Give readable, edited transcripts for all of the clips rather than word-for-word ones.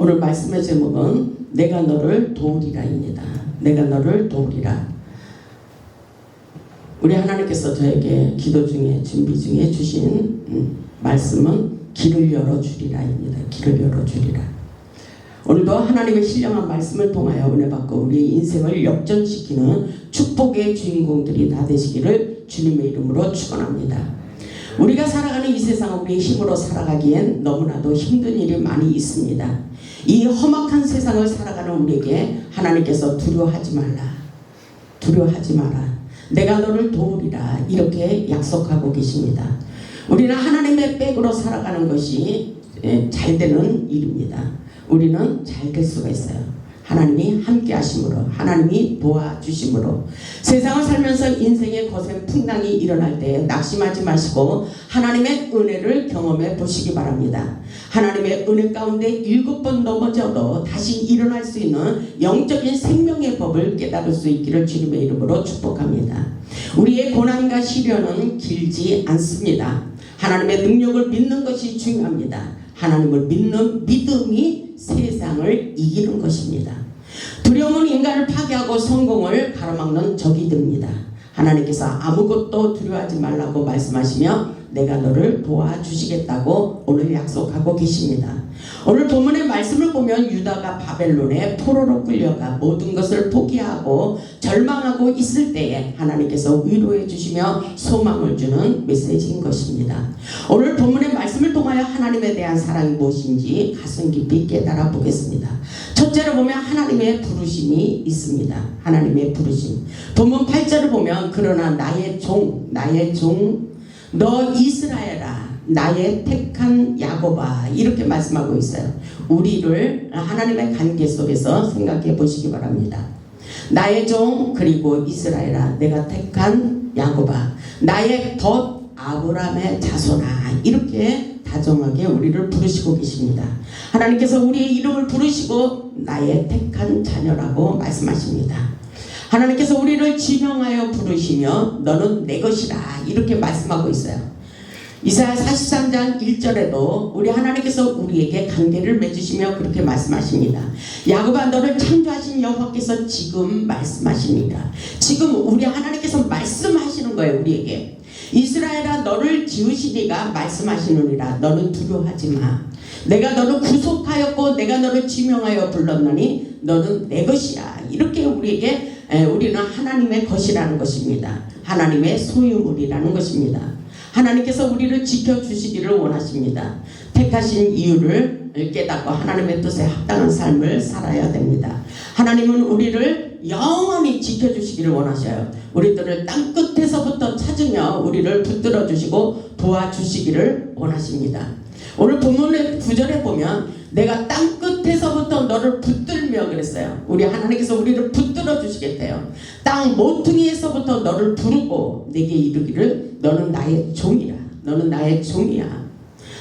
오늘 말씀의 제목은 내가 너를 도우리라입니다. 내가 너를 도우리라. 우리 하나님께서 저에게 기도 중에 준비 중에 주신 말씀은 길을 열어주리라입니다. 길을 열어주리라. 오늘도 하나님의 신령한 말씀을 통하여 은혜 받고 우리의 인생을 역전시키는 축복의 주인공들이 다 되시기를 주님의 이름으로 축원합니다. 우리가 살아가는 이 세상은 우리의 힘으로 살아가기엔 너무나도 힘든 일이 많이 있습니다. 이 험악한 세상을 살아가는 우리에게 하나님께서 두려워하지 말라. 두려워하지 마라. 내가 너를 도우리라. 이렇게 약속하고 계십니다. 우리는 하나님의 백으로 살아가는 것이 잘 되는 일입니다. 우리는 잘 될 수가 있어요. 하나님이 함께 하심으로, 하나님이 도와주심으로. 세상을 살면서 인생의 거센 풍랑이 일어날 때 낙심하지 마시고 하나님의 은혜를 경험해 보시기 바랍니다. 하나님의 은혜 가운데 7번 넘어져도 다시 일어날 수 있는 영적인 생명의 법을 깨달을 수 있기를 주님의 이름으로 축복합니다. 우리의 고난과 시련은 길지 않습니다. 하나님의 능력을 믿는 것이 중요합니다. 하나님을 믿는 믿음이 세상을 이기는 것입니다. 두려움은 인간을 파괴하고 성공을 가로막는 적이 됩니다. 하나님께서 아무것도 두려워하지 말라고 말씀하시며 내가 너를 도와주시겠다고 오늘 약속하고 계십니다. 오늘 본문의 말씀을 보면 유다가 바벨론의 포로로 끌려가 모든 것을 포기하고 절망하고 있을 때에 하나님께서 위로해 주시며 소망을 주는 메시지인 것입니다. 오늘 본문의 말씀을 통하여 하나님에 대한 사랑이 무엇인지 가슴 깊이 깨달아 보겠습니다. 첫째로 보면 하나님의 부르심이 있습니다. 하나님의 부르심. 본문 8절을 보면 그러나 나의 종 너 이스라엘아 나의 택한 야곱아 이렇게 말씀하고 있어요. 우리를 하나님의 관계 속에서 생각해 보시기 바랍니다. 나의 종 그리고 이스라엘아 내가 택한 야곱아 나의 덧 아브라함의 자손아 이렇게 다정하게 우리를 부르시고 계십니다. 하나님께서 우리의 이름을 부르시고 나의 택한 자녀라고 말씀하십니다. 하나님께서 우리를 지명하여 부르시며 너는 내 것이라 이렇게 말씀하고 있어요. 이사야 43장 1절에도 우리 하나님께서 우리에게 관계를 맺으시며 그렇게 말씀하십니다. 야곱아 너를 창조하신 여호와께서 지금 말씀하십니다. 지금 우리 하나님께서 말씀하시는 거예요. 우리에게 이스라엘아 너를 지으시니가 말씀하시느니라. 너는 두려워하지 마. 내가 너를 구속하였고 내가 너를 지명하여 불렀노니 너는 내 것이야. 이렇게 우리에게 우리는 하나님의 것이라는 것입니다. 하나님의 소유물이라는 것입니다. 하나님께서 우리를 지켜주시기를 원하십니다. 택하신 이유를 깨닫고 하나님의 뜻에 합당한 삶을 살아야 됩니다. 하나님은 우리를 영원히 지켜주시기를 원하셔요. 우리들을 땅끝에서부터 찾으며 우리를 붙들어 주시고 도와주시기를 원하십니다. 오늘 본문의 9절에 보면 내가 땅끝에서부터 너를 붙들며 그랬어요. 우리 하나님께서 우리를 붙들어 주시겠대요. 땅 모퉁이에서부터 너를 부르고 내게 이르기를 너는 나의 종이라. 너는 나의 종이야.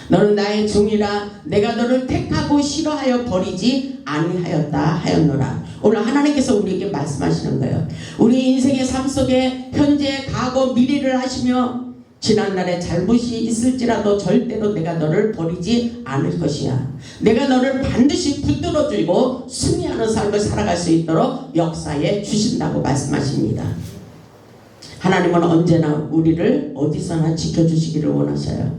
너는 나의 종이라. 내가 너를 택하고 싫어하여 버리지 아니하였다 하였노라. 오늘 하나님께서 우리에게 말씀하시는 거예요. 우리 인생의 삶 속에 현재 과거 미래를 하시며 지난날에 잘못이 있을지라도 절대로 내가 너를 버리지 않을 것이야. 내가 너를 반드시 붙들어주고 승리하는 삶을 살아갈 수 있도록 역사에 주신다고 말씀하십니다. 하나님은 언제나 우리를 어디서나 지켜주시기를 원하셔요.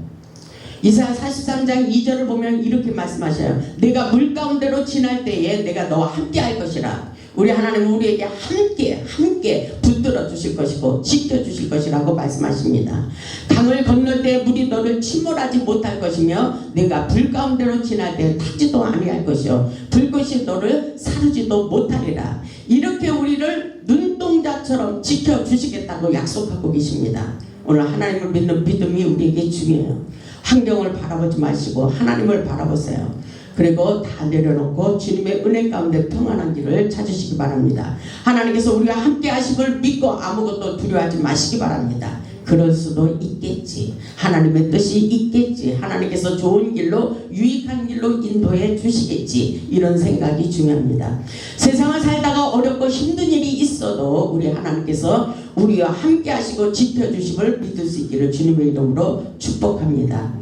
이사야 43장 2절을 보면 이렇게 말씀하셔요. 내가 물 가운데로 지날 때에 내가 너와 함께 할 것이라. 우리 하나님은 우리에게 함께 붙들어 주실 것이고 지켜 주실 것이라고 말씀하십니다. 강을 건널 때 물이 너를 침몰하지 못할 것이며 내가 불 가운데로 지날 때 타지도 아니할 것이요 불꽃이 너를 사르지도 못하리라. 이렇게 우리를 눈동자처럼 지켜 주시겠다고 약속하고 계십니다. 오늘 하나님을 믿는 믿음이 우리에게 중요해요. 환경을 바라보지 마시고 하나님을 바라보세요. 그리고 다 내려놓고 주님의 은혜 가운데 평안한 길을 찾으시기 바랍니다. 하나님께서 우리가 함께 하심을 믿고 아무것도 두려워하지 마시기 바랍니다. 그럴 수도 있겠지. 하나님의 뜻이 있겠지. 하나님께서 좋은 길로 유익한 길로 인도해 주시겠지. 이런 생각이 중요합니다. 세상을 살다가 어렵고 힘든 일이 있어도 우리 하나님께서 우리와 함께 하시고 지켜주심을 믿을 수 있기를 주님의 이름으로 축복합니다.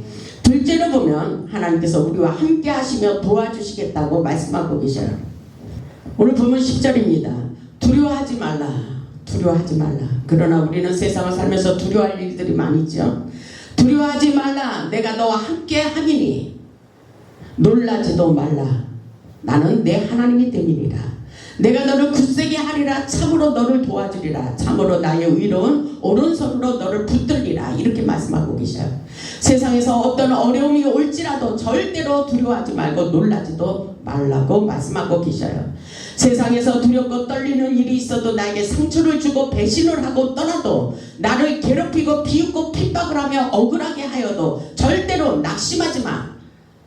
둘째로 보면 하나님께서 우리와 함께 하시며 도와주시겠다고 말씀하고 계셔요. 오늘 보면 10절입니다. 두려워하지 말라. 두려워하지 말라. 그러나 우리는 세상을 살면서 두려워할 일들이 많이죠. 두려워하지 말라. 내가 너와 함께 하리니 놀라지도 말라. 나는 내 하나님이 됨이니라. 내가 너를 굳세게 하리라. 참으로 너를 도와주리라. 참으로 나의 의로운 오른손으로 너를 붙들리라. 이렇게 말씀하고 계셔요. 세상에서 어떤 어려움이 올지라도 절대로 두려워하지 말고 놀라지도 말라고 말씀하고 계셔요. 세상에서 두렵고 떨리는 일이 있어도 나에게 상처를 주고 배신을 하고 떠나도 나를 괴롭히고 비웃고 핍박을 하며 억울하게 하여도 절대로 낙심하지 마.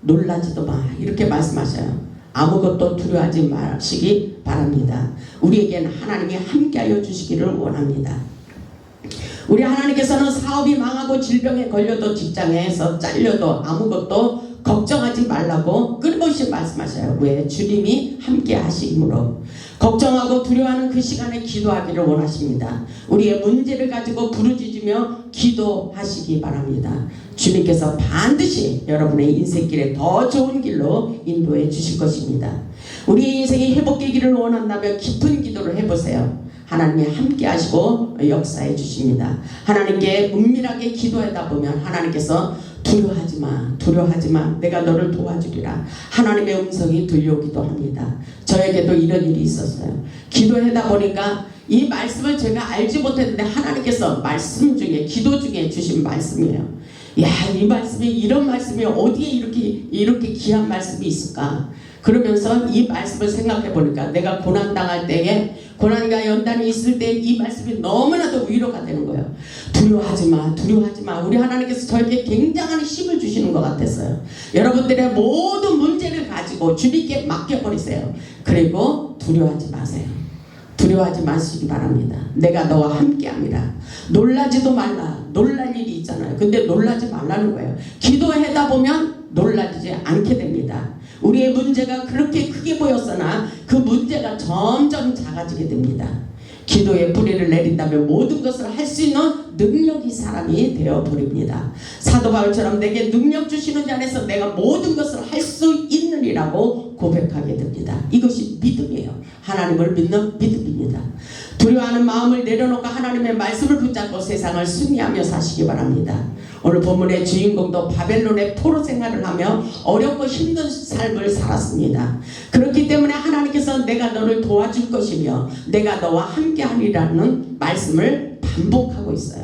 놀라지도 마. 이렇게 말씀하셔요. 아무것도 두려워하지 마시기 바랍니다. 우리에게는 하나님이 함께하여 주시기를 원합니다. 우리 하나님께서는 사업이 망하고 질병에 걸려도 직장에서 잘려도 아무것도 걱정하지 말라고 끊임없이 말씀하셔요. 왜? 주님이 함께 하시므로. 걱정하고 두려워하는 그 시간에 기도하기를 원하십니다. 우리의 문제를 가지고 부르짖으며 기도하시기 바랍니다. 주님께서 반드시 여러분의 인생길에 더 좋은 길로 인도해 주실 것입니다. 우리의 인생이 회복되기를 원한다면 깊은 기도를 해보세요. 하나님이 함께 하시고 역사해 주십니다. 하나님께 은밀하게 기도하다 보면 하나님께서 두려워하지 마. 두려워하지 마. 내가 너를 도와주리라. 하나님의 음성이 들려오기도 합니다. 저에게도 이런 일이 있었어요. 기도하다 보니까 이 말씀을 제가 알지 못했는데 하나님께서 말씀 중에 기도 중에 주신 말씀이에요. 야, 이 말씀이 이런 말씀이 어디에 이렇게 귀한 말씀이 있을까? 그러면서 이 말씀을 생각해 보니까 내가 고난당할 때에 고난과 연단이 있을 때 이 말씀이 너무나도 위로가 되는 거예요. 두려워하지 마. 두려워하지 마. 우리 하나님께서 저에게 굉장한 힘을 주시는 것 같았어요. 여러분들의 모든 문제를 가지고 주님께 맡겨버리세요. 그리고 두려워하지 마세요. 두려워하지 마시기 바랍니다. 내가 너와 함께합니다. 놀라지도 말라. 놀랄 일이 있잖아요. 근데 놀라지 말라는 거예요. 기도하다 보면 놀라지 않게 됩니다. 우리의 문제가 그렇게 크게 보였으나 그 문제가 점점 작아지게 됩니다. 기도에 뿌리를 내린다면 모든 것을 할 수 있는 능력이 사람이 되어버립니다. 사도 바울처럼 내게 능력 주시는 자 안에서 내가 모든 것을 할 수 있느니라고 고백하게 됩니다. 이것이 믿음이에요. 하나님을 믿는 믿음입니다. 두려워하는 마음을 내려놓고 하나님의 말씀을 붙잡고 세상을 승리하며 사시기 바랍니다. 오늘 본문의 주인공도 바벨론의 포로 생활을 하며 어렵고 힘든 삶을 살았습니다. 그렇기 때문에 하나님께서 내가 너를 도와줄 것이며 내가 너와 함께하리라는 말씀을 반복하고 있어요.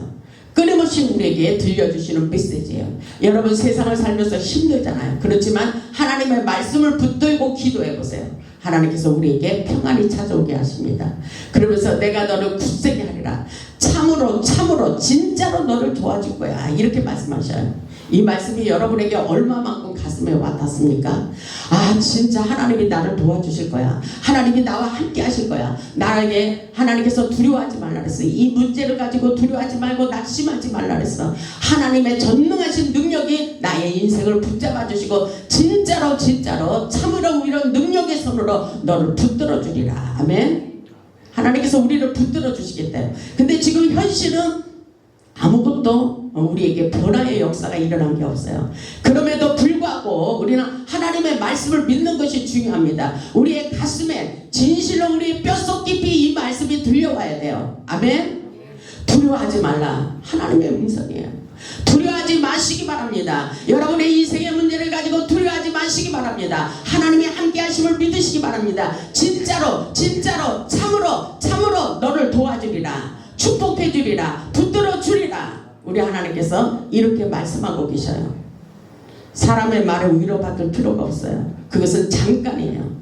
끊임없이 우리에게 들려주시는 메시지예요. 여러분 세상을 살면서 힘들잖아요. 그렇지만 하나님의 말씀을 붙들고 기도해보세요. 하나님께서 우리에게 평안이 찾아오게 하십니다. 그러면서 내가 너를 굳세게 하리라. 참으로 진짜로 너를 도와줄 거야. 이렇게 말씀하셔요. 이 말씀이 여러분에게 얼마만큼 가슴에 와닿습니까? 아, 진짜 하나님이 나를 도와주실 거야. 하나님이 나와 함께 하실 거야. 나에게 하나님께서 두려워하지 말라 그랬어. 이 문제를 가지고 두려워하지 말고 낙심하지 말라 그랬어. 하나님의 전능하신 능력이 나의 인생을 붙잡아 주시고 진짜로 참으로 이런 능력의 손으로 너를 붙들어 주리라. 아멘. 하나님께서 우리를 붙들어 주시겠대요. 근데 지금 현실은 아무것도 우리에게 변화의 역사가 일어난 게 없어요. 그럼에도 불구하고 우리는 하나님의 말씀을 믿는 것이 중요합니다. 우리의 가슴에 진실로 우리의 뼛속 깊이 이 말씀이 들려와야 돼요. 아멘. 두려워하지 말라. 하나님의 음성이에요. 두려워하지 마시기 바랍니다. 여러분의 인생의 문제를 가지고 두려워하지 마시기 바랍니다. 하나님이 함께 하심을 믿으시기 바랍니다. 진짜로 참으로 너를 도와주리라. 축복해 주리라. 붙들어 주리라. 우리 하나님께서 이렇게 말씀하고 계셔요. 사람의 말에 위로받을 필요가 없어요. 그것은 잠깐이에요.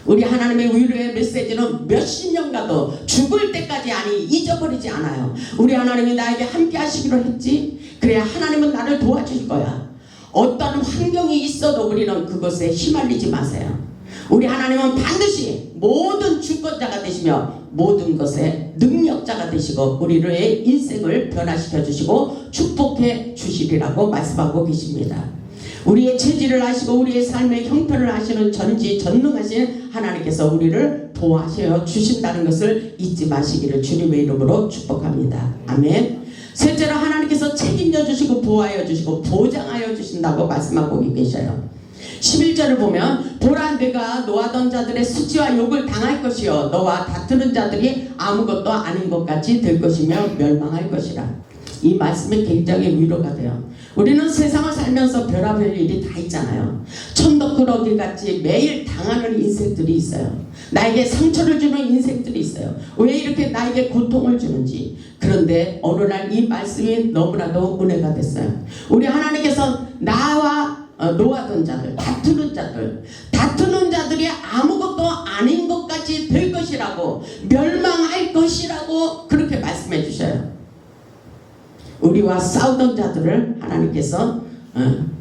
우리 하나님의 위로의 메시지는 몇십 년 가도 죽을 때까지 잊어버리지 않아요. 우리 하나님이 나에게 함께 하시기로 했지. 그래야 하나님은 나를 도와줄 거야. 어떤 환경이 있어도 우리는 그것에 휘말리지 마세요. 우리 하나님은 반드시 모든 주권자가 되시며 모든 것의 능력자가 되시고 우리의 인생을 변화시켜 주시고 축복해 주시리라고 말씀하고 계십니다. 우리의 체질을 아시고 우리의 삶의 형편을 아시는 전지전능하신 하나님께서 우리를 도와주신다는 것을 잊지 마시기를 주님의 이름으로 축복합니다. 아멘. 셋째로 하나님께서 책임져 주시고 보호하여 주시고 보장하여 주신다고 말씀하고 계셔요. 11절을 보면 보라 내가 노하던 자들의 수치와 욕을 당할 것이요 너와 다투는 자들이 아무것도 아닌 것 같이 될 것이며 멸망할 것이라. 이 말씀이 굉장히 위로가 돼요. 우리는 세상을 살면서 별의별 일이 다 있잖아요. 천덕꾸러기 같이 매일 당하는 인생들이 있어요. 나에게 상처를 주는 인생들이 있어요. 왜 이렇게 나에게 고통을 주는지. 그런데 어느 날 이 말씀이 너무나도 은혜가 됐어요. 우리 하나님께서 나와 노하던 자들, 다투는 자들이 아무것도 아닌 것 같이 될 것이라고, 멸망할 것이라고 그렇게 말씀해 주셔요. 우리와 싸우던 자들을 하나님께서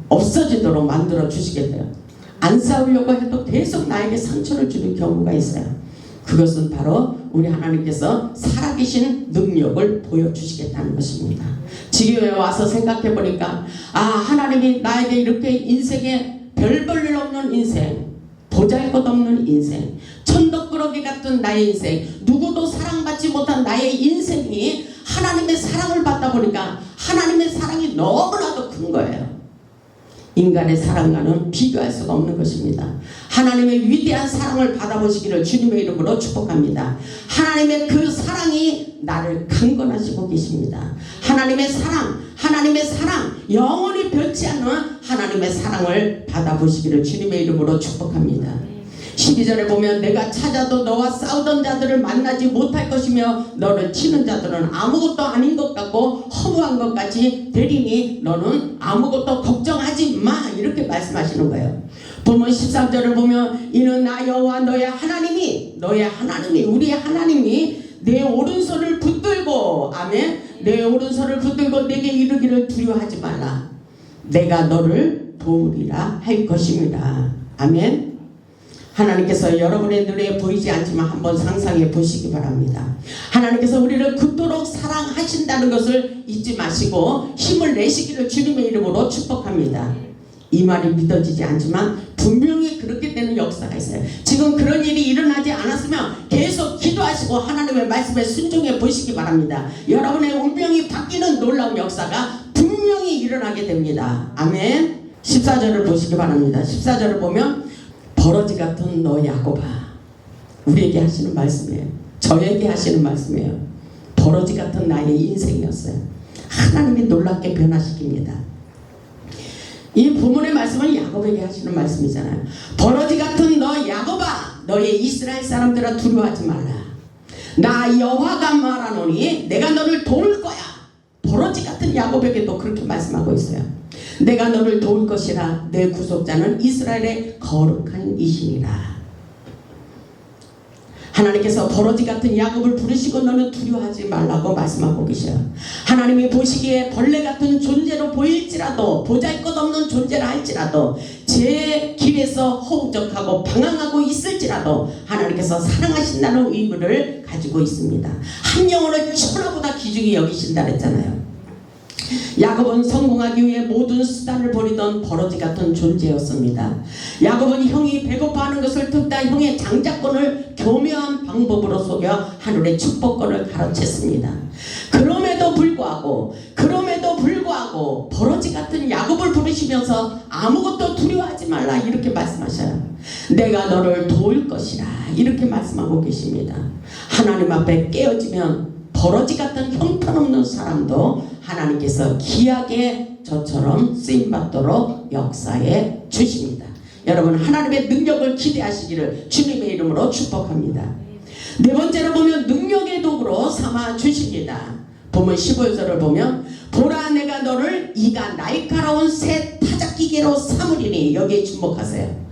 없어지도록 만들어 주시겠대요. 안 싸우려고 해도 계속 나에게 상처를 주는 경우가 있어요. 그것은 바로 우리 하나님께서 살아계신 능력을 보여주시겠다는 것입니다. 지금에 와서 생각해 보니까 하나님이 나에게 이렇게 인생에 별 볼 일 없는 인생, 보잘것없는 인생, 천덕꾸러기 같은 나의 인생, 누구도 사랑받지 못한 나의 인생이 하나님의 사랑을 받다 보니까 하나님의 사랑이 너무나도 큰 거예요. 인간의 사랑과는 비교할 수가 없는 것입니다. 하나님의 위대한 사랑을 받아보시기를 주님의 이름으로 축복합니다. 하나님의 그 사랑이 나를 강건하시고 계십니다. 하나님의 사랑, 영원히 변치 않는 하나님의 사랑을 받아보시기를 주님의 이름으로 축복합니다. 12절에 보면 내가 찾아도 너와 싸우던 자들을 만나지 못할 것이며 너를 치는 자들은 아무것도 아닌 것 같고 허무한 것 같이 되리니 너는 아무것도 걱정하지 마, 이렇게 말씀하시는 거예요. 보면 13절을 보면 이는 나 여호와 너의 하나님이 우리의 하나님이 내 오른손을 붙들고, 아멘, 내 오른손을 붙들고 내게 이르기를 두려워하지 말라, 내가 너를 도우리라 할 것입니다. 아멘. 하나님께서 여러분의 눈에 보이지 않지만 한번 상상해 보시기 바랍니다. 하나님께서 우리를 그토록 사랑하신다는 것을 잊지 마시고 힘을 내시기를 주님의 이름으로 축복합니다. 이 말이 믿어지지 않지만 분명히 그렇게 되는 역사가 있어요. 지금 그런 일이 일어나지 않았으면 계속 기도하시고 하나님의 말씀에 순종해 보시기 바랍니다. 여러분의 운명이 바뀌는 놀라운 역사가 분명히 일어나게 됩니다. 아멘. 14절을 보시기 바랍니다. 14절을 보면 버러지 같은 너 야곱아, 우리에게 하시는 말씀이에요. 저에게 하시는 말씀이에요. 버러지 같은 나의 인생이었어요. 하나님이 놀랍게 변화시킵니다. 이 부문의 말씀은 야곱에게 하시는 말씀이잖아요. 버러지 같은 너 야곱아, 너의 이스라엘 사람들아 두려워하지 말라. 나 여호와가 말하노니 내가 너를 도울 거야. 버러지 같은 야곱에게도 그렇게 말씀하고 있어요. 내가 너를 도울 것이라, 내 구속자는 이스라엘의 거룩한 이신이라. 하나님께서 버러지 같은 야곱을 부르시고 너는 두려워하지 말라고 말씀하고 계셔요. 하나님이 보시기에 벌레 같은 존재로 보일지라도, 보잘것없는 존재라 할지라도, 제 길에서 허우적하고 방황하고 있을지라도 하나님께서 사랑하신다는 의무를 가지고 있습니다. 한 영혼을 천하보다 귀중히 여기신다 그랬잖아요. 야곱은 성공하기 위해 모든 수단을 버리던 버러지 같은 존재였습니다. 야곱은 형이 배고파하는 것을 듣다 형의 장자권을 교묘한 방법으로 속여 하늘의 축복권을 가로챘습니다. 그럼에도 불구하고 버러지 같은 야곱을 부르시면서 아무것도 두려워하지 말라, 이렇게 말씀하셔요. 내가 너를 도울 것이라, 이렇게 말씀하고 계십니다. 하나님 앞에 깨어지면 버러지 같은 형편없는 사람도 하나님께서 귀하게 저처럼 쓰임받도록 역사해 주십니다. 여러분, 하나님의 능력을 기대하시기를 주님의 이름으로 축복합니다. 네 번째로 보면 능력의 도구로 삼아 주십니다. 보면 15절을 보면 보라 내가 너를 이가 날카로운 새 타작기계로 삼으리니, 여기에 주목하세요.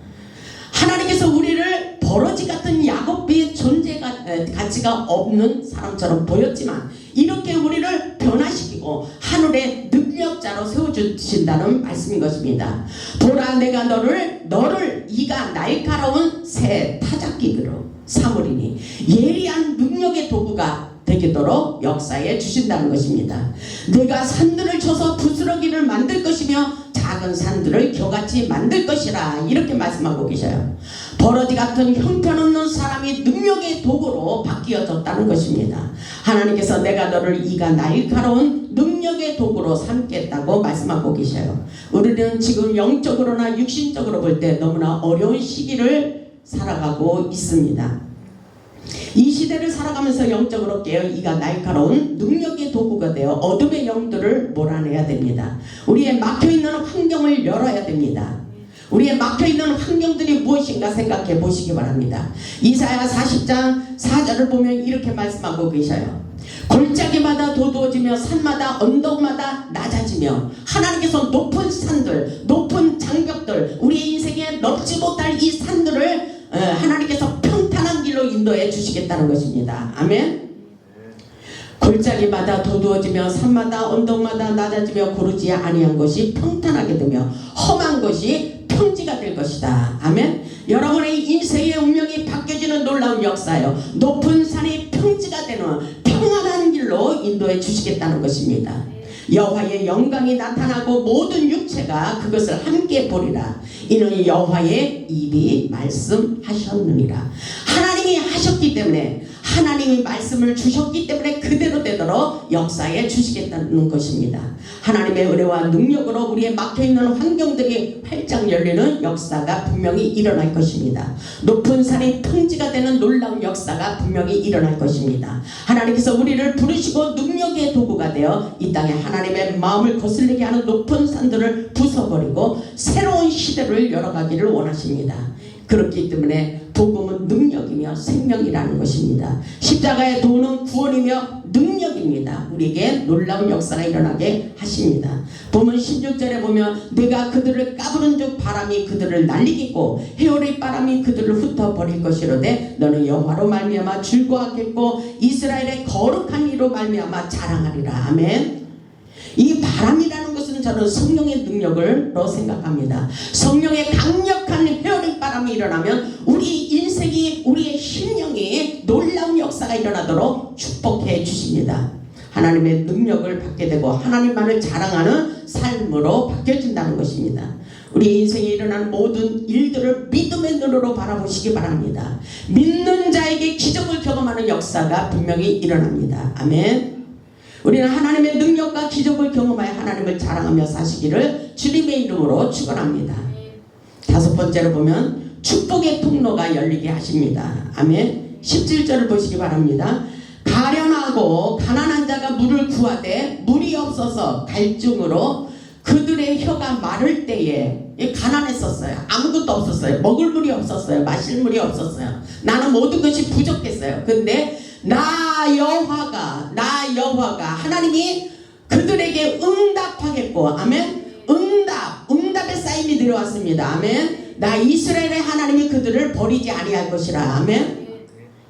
하나님께서 우리를 버러지 같은 야곱의 존재가 가치가 없는 사람처럼 보였지만 이렇게 우리를 변화시키고 하늘의 능력자로 세워주신다는 말씀인 것입니다. 보라 내가 너를 이가 날카로운 새 타작기계로 삼으리니, 예리한 능력의 도구가 되도록 역사해 주신다는 것입니다. 내가 산들을 쳐서 부스러기를 만들 것이며 작은 산들을 겨같이 만들 것이라, 이렇게 말씀하고 계셔요. 버러지 같은 형편없는 사람이 능력의 도구로 바뀌어졌다는 것입니다. 하나님께서 내가 너를 이가 날카로운 능력 능력의 도구로 삼겠다고 말씀하고 계셔요. 우리는 지금 영적으로나 육신적으로 볼 때 너무나 어려운 시기를 살아가고 있습니다. 이 시대를 살아가면서 영적으로 깨어 이가 날카로운 능력의 도구가 되어 어둠의 영들을 몰아내야 됩니다. 우리의 막혀있는 환경을 열어야 됩니다. 우리의 막혀있는 환경들이 무엇인가 생각해 보시기 바랍니다. 이사야 40장 4절을 보면 이렇게 말씀하고 계셔요. 골짜기마다 도두어지며 산마다 언덕마다 낮아지며 하나님께서 높은 산들, 높은 장벽들, 우리의 인생에 넘지 못할 이 산들을 하나님께서 평탄한 길로 인도해 주시겠다는 것입니다. 아멘. 골짜기마다 도두어지며 산마다 언덕마다 낮아지며 고르지 아니한 것이 평탄하게 되며 험한 것이 평지가 될 것이다. 아멘. 여러분의 인생의 운명이 바뀌어지는 놀라운 역사요. 높은 산이 평지가 되는 평안한 길로 인도해 주시겠다는 것입니다. 여호와의 영광이 나타나고 모든 육체가 그것을 함께 보리라. 이는 여호와의 입이 말씀하셨느니라. 하나님이 하셨기 때문에, 하나님이 말씀을 주셨기 때문에 그대로 되도록 역사해 주시겠다는 것입니다. 하나님의 은혜와 능력으로 우리의 막혀있는 환경들이 활짝 열리는 역사가 분명히 일어날 것입니다. 높은 산이 평지가 되는 놀라운 역사가 분명히 일어날 것입니다. 하나님께서 우리를 부르시고 능력의 도구가 되어 이 땅에 하나님의 마음을 거슬리게 하는 높은 산들을 부숴버리고 새로운 시대를 열어가기를 원하십니다. 그렇기 때문에 복음은 능력이며 생명이라는 것입니다. 십자가의 도는 구원이며 능력입니다. 우리에게 놀라운 역사가 일어나게 하십니다. 보면 16절에 보면 내가 그들을 까부는 즉 바람이 그들을 날리겠고 해오리 바람이 그들을 흩어버릴 것이로되 너는 여호와로 말미암아 즐거워하겠고 이스라엘의 거룩한 이로 말미암아 자랑하리라. 아멘. 이 바람이라는 것은 저는 성령의 능력으로 생각합니다. 성령의 강력한 헤어링 바람이 일어나면 우리 인생이, 우리의 심령이 놀라운 역사가 일어나도록 축복해 주십니다. 하나님의 능력을 받게 되고 하나님만을 자랑하는 삶으로 바뀌어진다는 것입니다. 우리 인생에 일어나는 모든 일들을 믿음의 눈으로 바라보시기 바랍니다. 믿는 자에게 기적을 경험하는 역사가 분명히 일어납니다. 아멘. 우리는 하나님의 능력과 기적을 경험하여 하나님을 자랑하며 사시기를 주님의 이름으로 축원합니다. 다섯 번째로 보면 축복의 통로가 열리게 하십니다. 아멘. 17절을 보시기 바랍니다. 가련하고 가난한 자가 물을 구하되 물이 없어서 갈증으로 그들의 혀가 마를 때에 가난했었어요. 아무것도 없었어요. 먹을 물이 없었어요. 마실 물이 없었어요. 나는 모든 것이 부족했어요. 근데 나 여호와가 하나님이 그들에게 응답하겠고, 아멘. 응답의 사인이 들어왔습니다. 아멘. 나 이스라엘의 하나님이 그들을 버리지 아니할 것이라. 아멘.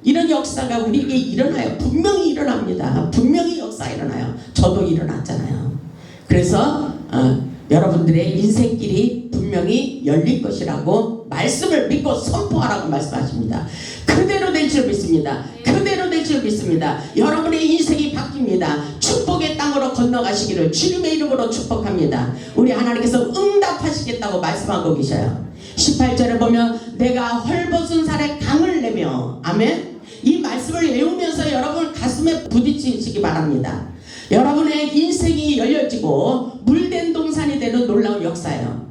이런 역사가 우리에게 일어나요. 분명히 일어납니다. 분명히 역사가 일어나요. 저도 일어났잖아요. 그래서 여러분들의 인생길이 분명히 열릴 것이라고 말씀을 믿고 선포하라고 말씀하십니다. 그대로 될 줄 믿습니다. 그대로 될 줄 믿습니다. 여러분의 인생이 바뀝니다. 축복의 땅으로 건너가시기를 주님의 이름으로 축복합니다. 우리 하나님께서 응답하시겠다고 말씀하고 계셔요. 18절에 보면 내가 헐벗은 살에 강을 내며, 아멘. 이 말씀을 외우면서 여러분 가슴에 부딪히시기 바랍니다. 여러분의 인생이 열려지고 물된 동산이 되는 놀라운 역사예요.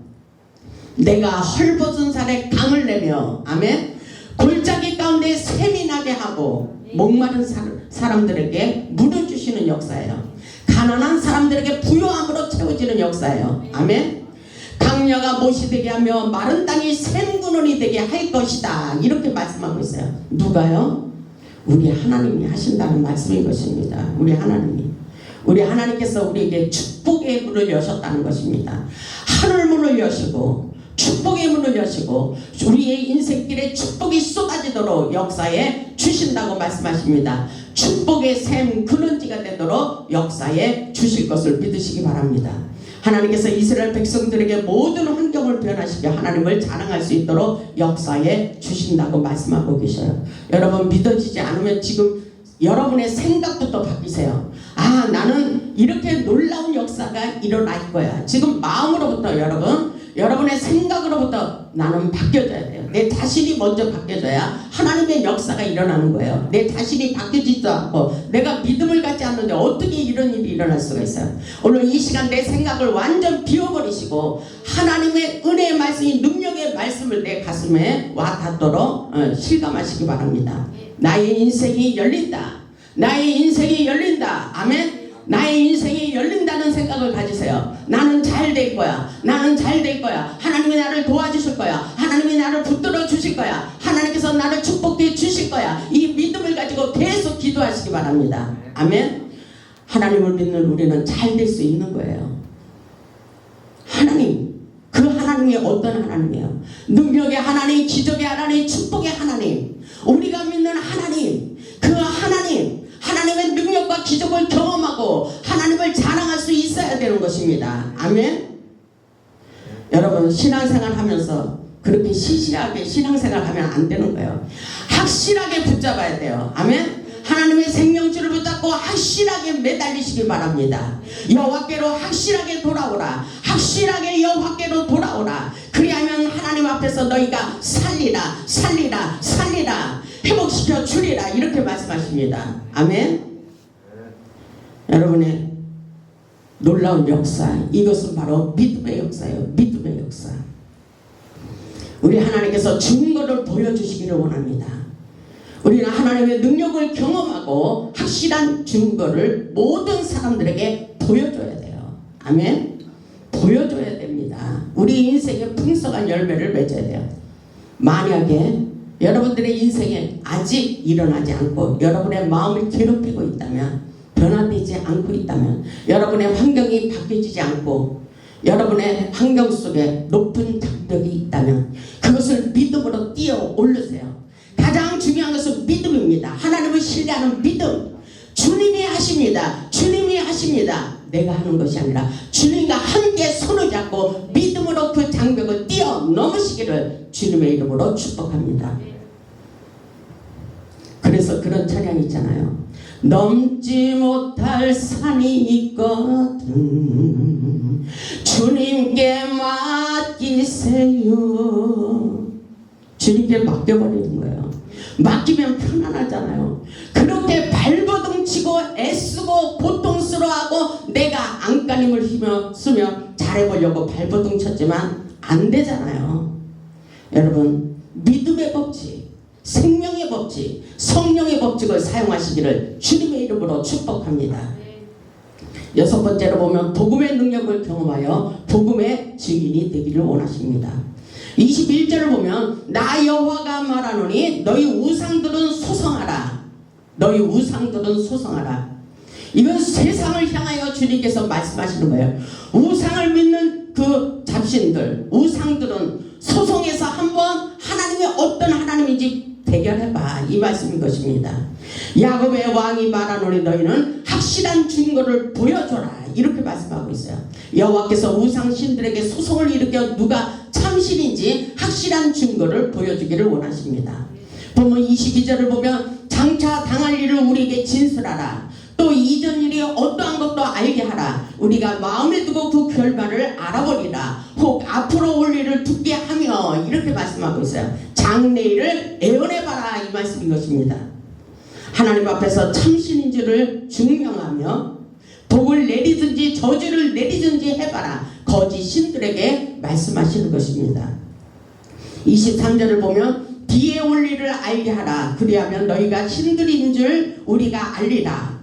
내가 헐벗은 살에 강을 내며, 아멘. 골짜기 가운데 샘이 나게 하고 목마른 사람들에게 물을 주시는 역사예요. 가난한 사람들에게 부요함으로 채워지는 역사예요. 아멘. 강야가 못이 되게 하며 마른 땅이 샘근원이 되게 할 것이다. 이렇게 말씀하고 있어요. 누가요? 우리 하나님이 하신다는 말씀인 것입니다. 우리 하나님께서 우리에게 축복의 문을 여셨다는 것입니다. 하늘 문을 여시고 축복의 문을 여시고 우리의 인생길에 축복이 쏟아지도록 역사에 주신다고 말씀하십니다. 축복의 샘 근원지가 되도록 역사에 주실 것을 믿으시기 바랍니다. 하나님께서 이스라엘 백성들에게 모든 환경을 변화시켜 하나님을 자랑할 수 있도록 역사에 주신다고 말씀하고 계셔요. 여러분 믿어지지 않으면 지금 여러분의 생각부터 바뀌세요. 아, 나는 이렇게 놀라운 역사가 일어날 거야. 지금 마음으로부터 여러분 여러분의 생각으로부터 나는 바뀌어져야 돼요. 내 자신이 먼저 바뀌어져야 하나님의 역사가 일어나는 거예요. 내 자신이 바뀌지도 않고 내가 믿음을 갖지 않는데 어떻게 이런 일이 일어날 수가 있어요. 오늘 이 시간 내 생각을 완전 비워버리시고 하나님의 은혜의 말씀이 능력의 말씀을 내 가슴에 와 닿도록 실감하시기 바랍니다. 나의 인생이 열린다. 나의 인생이 열린다. 아멘. 나의 인생이 열린다는 생각을 가지세요. 나는 잘 될 거야. 나는 잘 될 거야. 하나님이 나를 도와주실 거야. 하나님이 나를 붙들어 주실 거야. 하나님께서 나를 축복해 주실 거야. 이 믿음을 가지고 계속 기도하시기 바랍니다. 아멘. 하나님을 믿는 우리는 잘 될 수 있는 거예요. 하나님, 그 하나님이 어떤 하나님이에요? 능력의 하나님, 기적의 하나님, 축복의 하나님, 우리가 믿는 하나님, 그 하나님, 하나님의 능력과 기적을 경험하고 하나님을 자랑할 수 있어야 되는 것입니다. 아멘. 여러분, 신앙생활 하면서 그렇게 시시하게 신앙생활 하면 안 되는 거예요. 확실하게 붙잡아야 돼요. 아멘. 하나님의 생명줄을 붙잡고 확실하게 매달리시기 바랍니다. 여호와께로 확실하게 돌아오라. 확실하게 여호와께로 돌아오라. 그리하면 하나님 앞에서 너희가 살리라, 살리라, 살리라, 회복시켜 주리라, 이렇게 말씀하십니다. 아멘. 여러분의 놀라운 역사, 이것은 바로 믿음의 역사예요. 믿음의 역사. 우리 하나님께서 증거를 보여주시기를 원합니다. 우리는 하나님의 능력을 경험하고 확실한 증거를 모든 사람들에게 보여줘야 돼요. 아멘. 보여줘야 됩니다. 우리 인생에 풍성한 열매를 맺어야 돼요. 만약에 여러분들의 인생에 아직 일어나지 않고 여러분의 마음을 괴롭히고 있다면, 변화되지 않고 있다면, 여러분의 환경이 바뀌지 않고 여러분의 환경 속에 높은 장벽이 있다면 그것을 믿음으로 뛰어 오르세요. 가장 중요한 것은 믿음입니다. 하나님을 신뢰하는 믿음. 주님이 하십니다. 주님이 하십니다. 내가 하는 것이 아니라 주님과 함께 손을 잡고 믿음으로 그 장벽을 뛰어넘으시기를 주님의 이름으로 축복합니다. 그래서 그런 찬양 있잖아요. 넘지 못할 산이 있거든 주님께 맡기세요. 주님께 맡겨버리는 거예요. 맡기면 편안하잖아요. 그렇게 발버둥 치고 애쓰고 고통스러워하고 내가 안간힘을 쓰며 잘해보려고 발버둥 쳤지만 안 되잖아요. 여러분, 믿음의 법칙, 생명의 법칙, 성령의 법칙을 사용하시기를 주님의 이름으로 축복합니다. 여섯 번째로 보면 복음의 능력을 경험하여 복음의 증인이 되기를 원하십니다. 21절을 보면 나 여호와가 말하노니 너희 우상들은 소성하라. 너희 우상들은 소성하라. 이건 세상을 향하여 주님께서 말씀하시는 거예요. 우상을 믿는 그 잡신들, 우상들은 소성해서 한번 하나님이 어떤 하나님인지 대결해봐, 이 말씀인 것입니다. 야곱의 왕이 말하노니 너희는 확실한 증거를 보여줘라, 이렇게 말씀하고 있어요. 여호와께서 우상신들에게 소송을 일으켜 누가 참신인지 확실한 증거를 보여주기를 원하십니다. 보면 22절을 보면 장차 당할 일을 우리에게 진술하라. 또 이전 일이 어떠한 것도 알게 하라. 우리가 마음에 두고 그 결말을 알아버리라. 혹 앞으로 올 일을 듣게 하며, 이렇게 말씀하고 있어요. 장래일을 애원해봐라, 이 말씀인 것입니다. 하나님 앞에서 참신인지를 증명하며 복을 내리든지 저주를 내리든지 해봐라, 거짓 신들에게 말씀하시는 것입니다. 23절을 보면 뒤에 올 일을 알게 하라. 그리하면 너희가 신들인 줄 우리가 알리라.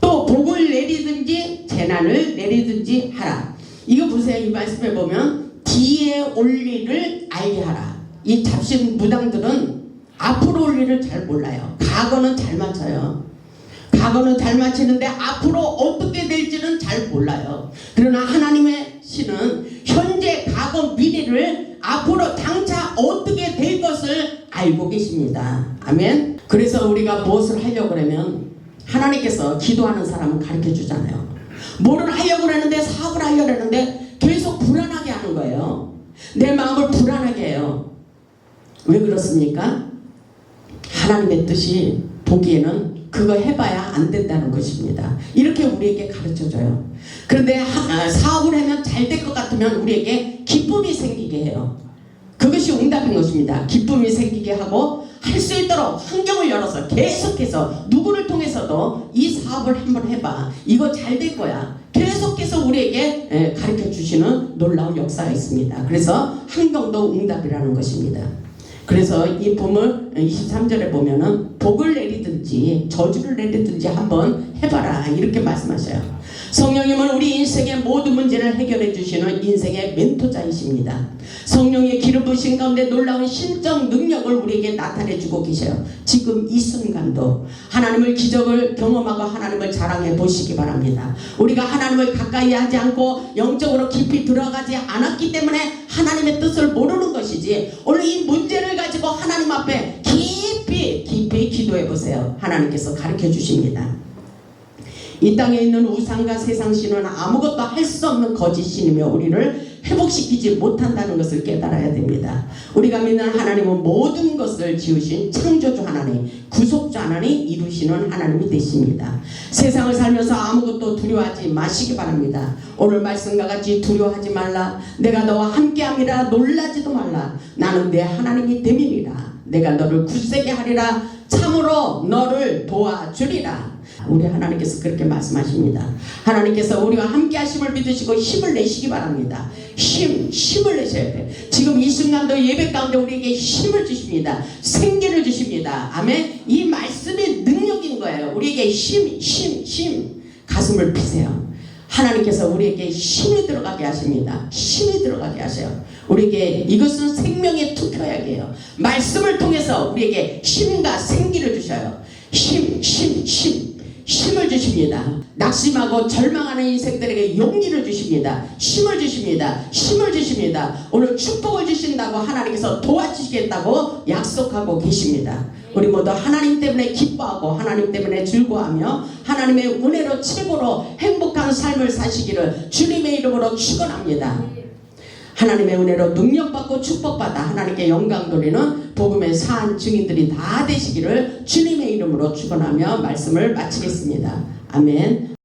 또 복을 내리든지 재난을 내리든지 하라. 이거 보세요. 이 말씀에 보면 뒤에 올 일을 알게 하라. 이 잡신 무당들은 앞으로 올 일을 잘 몰라요. 과거는 잘 맞춰요. 과거는 잘 맞히는데 앞으로 어떻게 될지는 잘 몰라요. 그러나 하나님의 신은 현재, 과거, 미래를 앞으로 장차 어떻게 될 것을 알고 계십니다. 아멘. 그래서 우리가 무엇을 하려고 하면 하나님께서 기도하는 사람은 가르쳐 주잖아요. 뭐를 하려고 하는데, 사업을 하려고 하는데 계속 불안하게 하는 거예요. 내 마음을 불안하게 해요. 왜 그렇습니까? 하나님의 뜻이 보기에는 그거 해봐야 안 된다는 것입니다. 이렇게 우리에게 가르쳐줘요. 그런데 사업을 하면 잘 될 것 같으면 우리에게 기쁨이 생기게 해요. 그것이 응답인 것입니다. 기쁨이 생기게 하고 할 수 있도록 환경을 열어서 계속해서 누구를 통해서도 이 사업을 한번 해봐. 이거 잘 될 거야. 계속해서 우리에게 가르쳐 주시는 놀라운 역사가 있습니다. 그래서 환경도 응답이라는 것입니다. 그래서 이 봄을 23절에 보면은 복을 내리든지 저주를 내리든지 한번 해봐라 이렇게 말씀하셔요. 성령님은 우리 인생의 모든 문제를 해결해 주시는 인생의 멘토자이십니다. 성령의 기름 부으신 가운데 놀라운 신적 능력을 우리에게 나타내 주고 계셔요. 지금 이 순간도 하나님을 기적을 경험하고 하나님을 자랑해 보시기 바랍니다. 우리가 하나님을 가까이 하지 않고 영적으로 깊이 들어가지 않았기 때문에 하나님의 뜻을 모르는 것이지, 오늘 이 문제를 가지고 하나님 앞에 깊이 기도해 보세요. 하나님께서 가르쳐 주십니다. 이 땅에 있는 우상과 세상신은 아무것도 할 수 없는 거짓신이며 우리를 회복시키지 못한다는 것을 깨달아야 됩니다. 우리가 믿는 하나님은 모든 것을 지으신 창조주 하나님, 구속주 하나님, 이루시는 하나님이 되십니다. 세상을 살면서 아무것도 두려워하지 마시기 바랍니다. 오늘 말씀과 같이 두려워하지 말라. 내가 너와 함께함이라. 놀라지도 말라. 나는 내 하나님이 됨이니라. 내가 너를 굳세게 하리라. 참으로 너를 도와주리라. 우리 하나님께서 그렇게 말씀하십니다. 하나님께서 우리와 함께 하심을 믿으시고 힘을 내시기 바랍니다. 힘을 내셔야 돼. 지금 이 순간도 예배 가운데 우리에게 힘을 주십니다. 생기를 주십니다. 아멘. 이 말씀이 능력인 거예요. 우리에게 힘. 가슴을 피세요. 하나님께서 우리에게 힘이 들어가게 하십니다. 힘이 들어가게 하셔요. 우리에게 이것은 생명의 투표약이에요. 말씀을 통해서 우리에게 힘과 생기를 주셔요. 힘을 주십니다. 낙심하고 절망하는 인생들에게 용기를 주십니다. 힘을 주십니다. 오늘 축복을 주신다고 하나님께서 도와주시겠다고 약속하고 계십니다. 우리 모두 하나님 때문에 기뻐하고 하나님 때문에 즐거워하며 하나님의 은혜로 최고로 행복한 삶을 사시기를 주님의 이름으로 축원합니다. 하나님의 은혜로 능력받고 축복받아 하나님께 영광 돌리는 복음의 사한 증인들이 다 되시기를 주님의 이름으로 축원하며 말씀을 마치겠습니다. 아멘.